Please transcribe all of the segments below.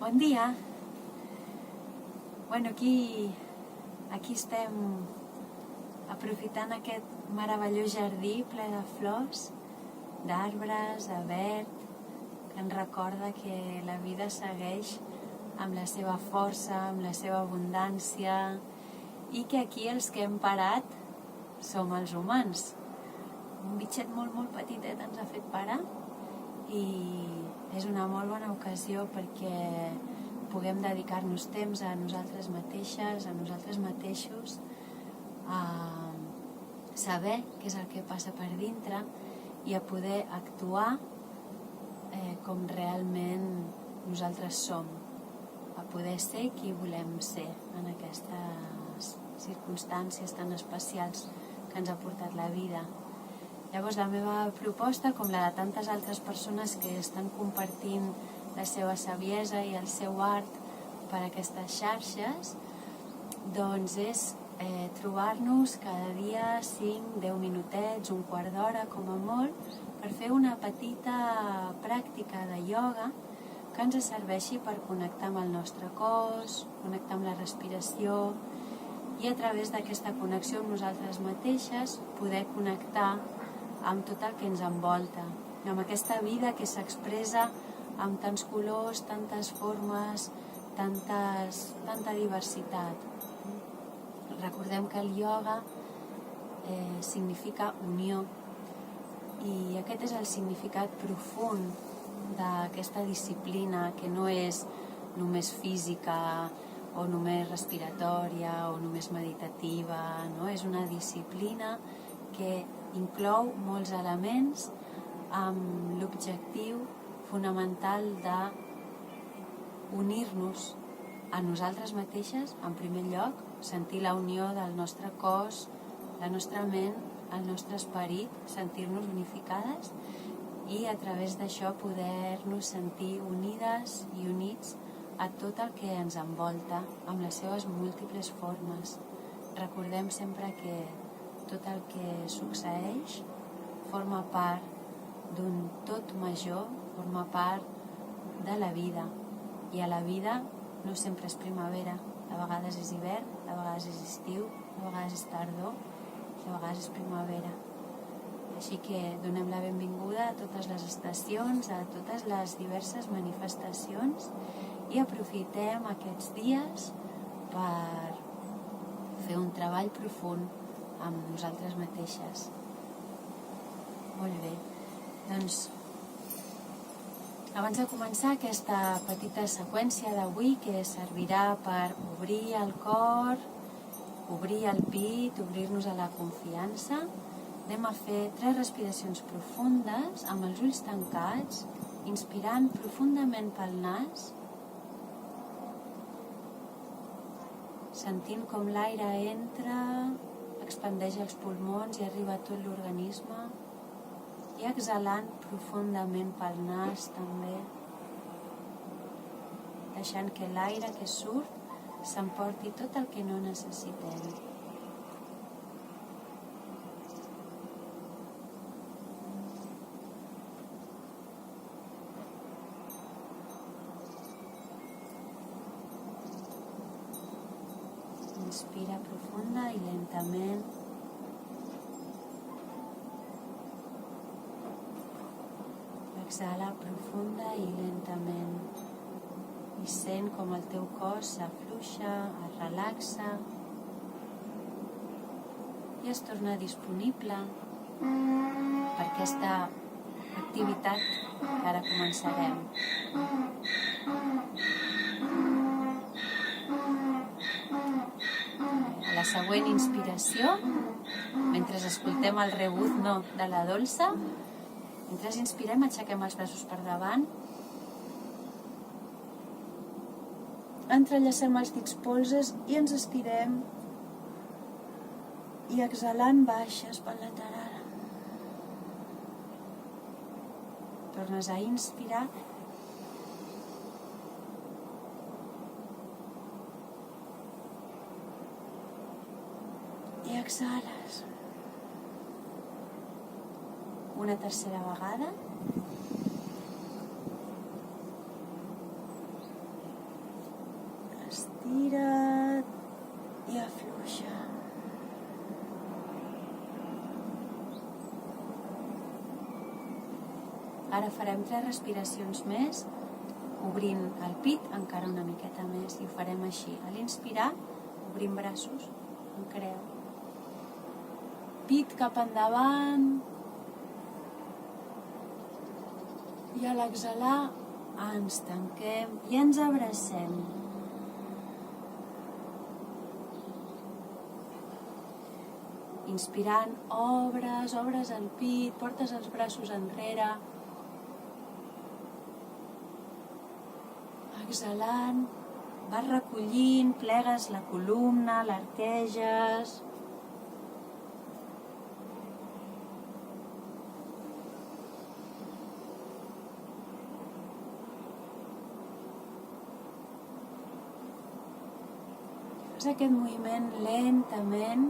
Bon dia. Bueno, aquí estem aprofitant aquest meravellós jardí ple de flors, d'arbres, de verd, que ens recorda que la vida segueix amb la seva força, amb la seva abundància, i que aquí els que hem parat som els humans. Un bitxet molt petitet ens ha fet parar i és una molt bona ocasió perquè puguem dedicar-nos temps a nosaltres mateixes, a nosaltres mateixos, a saber què és el que passa per dintre i a poder actuar com realment nosaltres som, a poder ser qui volem ser en aquestes circumstàncies tan especials que ens ha portat la vida. Llavors la meva proposta, com la de tantes altres persones que estan compartint la seva saviesa i el seu art per aquestes xarxes, doncs és trobar-nos cada dia 5-10 minutets, un quart d'hora com a molt, per fer una petita pràctica de ioga que ens serveixi per connectar amb el nostre cos, connectar amb la respiració i a través d'aquesta connexió amb nosaltres mateixes poder connectar amb tot el que ens envolta, amb aquesta vida que s'expressa amb tants colors, tantes formes, tanta diversitat. Recordem que el ioga significa unió i aquest és el significat profund d'aquesta disciplina que no és només física o només respiratòria o només meditativa, no? És una disciplina que inclou molts elements amb l'objectiu fonamental de unir-nos a nosaltres mateixes, en primer lloc, sentir la unió del nostre cos, la nostra ment, el nostre esperit, sentir-nos unificades i a través d'això poder-nos sentir unides i units a tot el que ens envolta amb les seves múltiples formes. Recordem sempre que tot el que succeeix forma part d'un tot major, forma part de la vida. I a la vida no sempre és primavera, a vegades és hivern, a vegades és estiu, a vegades és tardor, i a vegades és primavera. Així que donem la benvinguda a totes les estacions, a totes les diverses manifestacions i aprofitem aquests dies per fer un treball profund amb nosaltres mateixes. Molt bé, doncs abans de començar aquesta petita seqüència d'avui que servirà per obrir el cor, obrir el pit, obrir-nos a la confiança, anem a fer 3 respiracions profundes amb els ulls tancats, inspirant profundament pel nas, sentint com l'aire entra, expandeix els pulmons i arriba a tot l'organisme i exhalant profundament pel nas també, deixant que l'aire que surt s'emporti tot el que no necessitem. Inspira profunda i lentament. Exhala profunda i lentament. I sent com el teu cos s'afluixa, es relaxa i es torna disponible per aquesta activitat que ara començarem. A la següent inspiració, mentre escoltem el rebuzno de la dolça, mentre inspirem, aixequem els braços per davant, entrellacem els dits polzes i ens estirem i exhalant baixes pel lateral. Tornes a inspirar i exhales. Una tercera vegada. Estira't i afluixa. Ara farem 3 respiracions més, obrint el pit encara una miqueta més, i ho farem així. A l'inspirar, obrim braços en creu. Pit cap endavant. I a l'exhalar ens tanquem i ens abracem. Inspirant, obres el pit, portes els braços enrere. Exhalant, vas recollint, plegues la columna, l'arqueges. Fas aquest moviment lentament.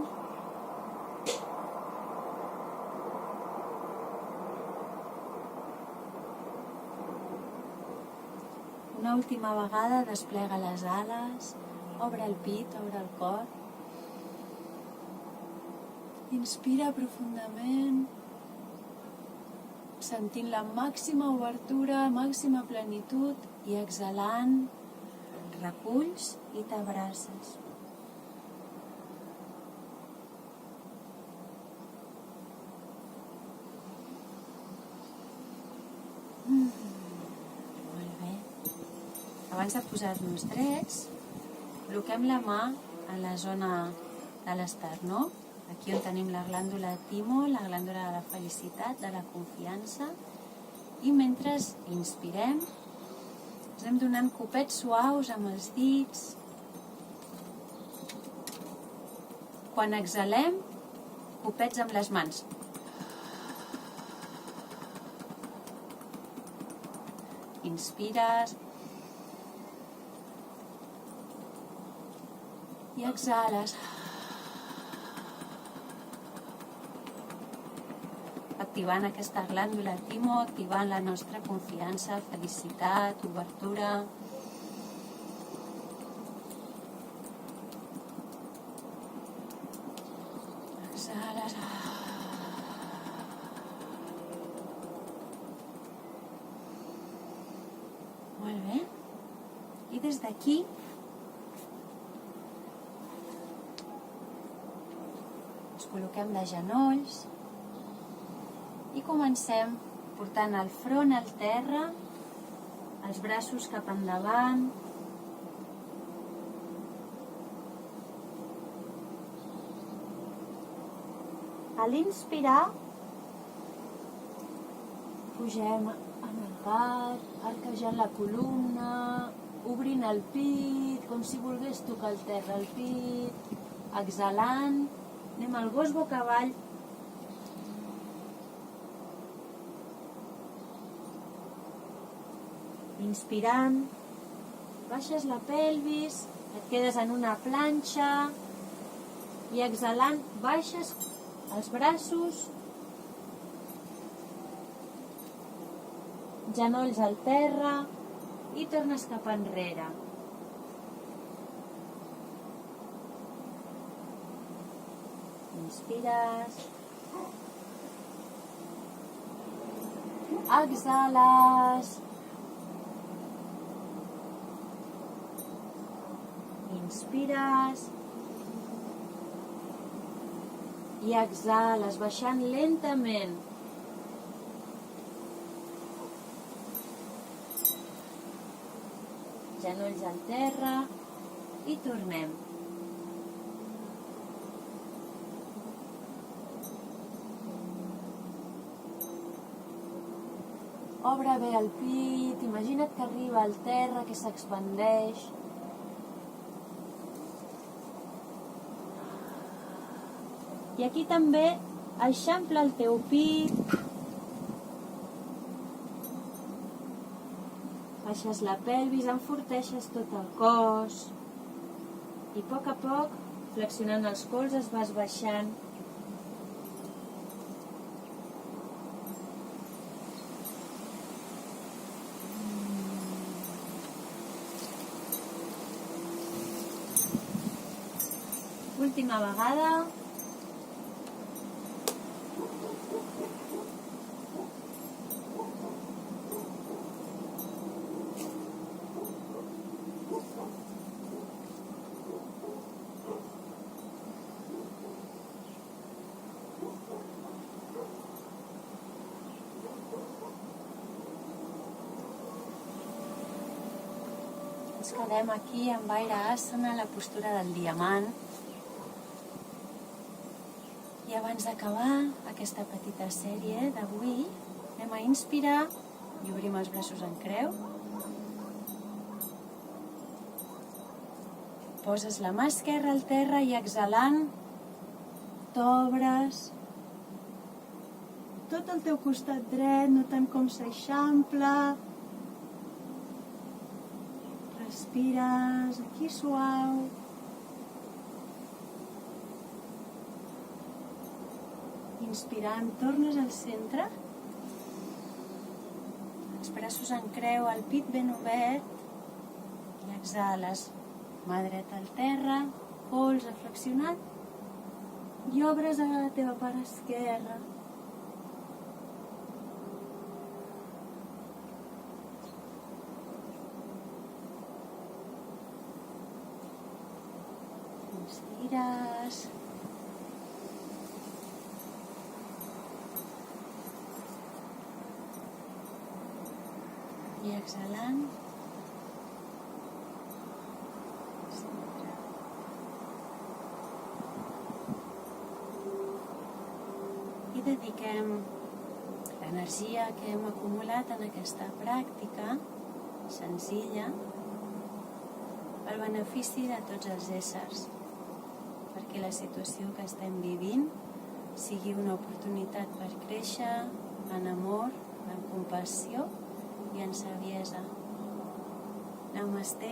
Una última vegada desplega les ales, obre el pit, obre el cor. Inspira profundament, sentint la màxima obertura, màxima plenitud, i exhalant, reculls i t'abraces. Abans de posar-nos drets, col·loquem la mà a la zona de l'esternó, aquí on tenim la glàndula timo, la glàndula de la felicitat, de la confiança, i mentre inspirem, ens anem donant copets suaus amb els dits. Quan exhalem, copets amb les mans. Inspires i exhales. Activant aquesta glàndula timo, activant la nostra confiança, felicitat, obertura. Exhales. Molt bé. I des d'aquí ens col·loquem de genolls i comencem portant el front al terra, els braços cap endavant. A l'inspirar, pugem en el gat, arquejant la columna, obrint el pit, com si volgués tocar el terra al pit. Exhalant, anem al gos boca avall. Inspirant, baixes la pelvis, et quedes en una planxa, i exhalant, baixes els braços, genolls al terra i tornes cap enrere. Inspires, exhales, inspires i exhales, baixant lentament. Genolls al terra i tornem. Obre bé el pit, imagina't que arriba al terra, que s'expandeix. I aquí també eixampla el teu pit. Baixes la pelvis, enforteixes tot el cos. I a poc, flexionant els colzes, vas baixant. última vegada. Ens quedem aquí amb Vaira Asana, la postura del diamant. I abans d'acabar aquesta petita sèrie d'avui, anem a inspirar i obrim els braços en creu. Poses la mà esquerra al terra i exhalant t'obres tot el teu costat dret, notant com s'eixampla. Respires aquí suau. Inspirant, tornes al centre. Els braços en creu, el pit ben obert. I exhales. Mà dreta al terra, colze flexionat. I obres a la teva part esquerra. Inspires. I exhalant. Centre. I dediquem l'energia que hem acumulat en aquesta pràctica senzilla al benefici de tots els éssers, perquè la situació que estem vivint sigui una oportunitat per créixer en amor, en compassió i en saviesa. Namasté.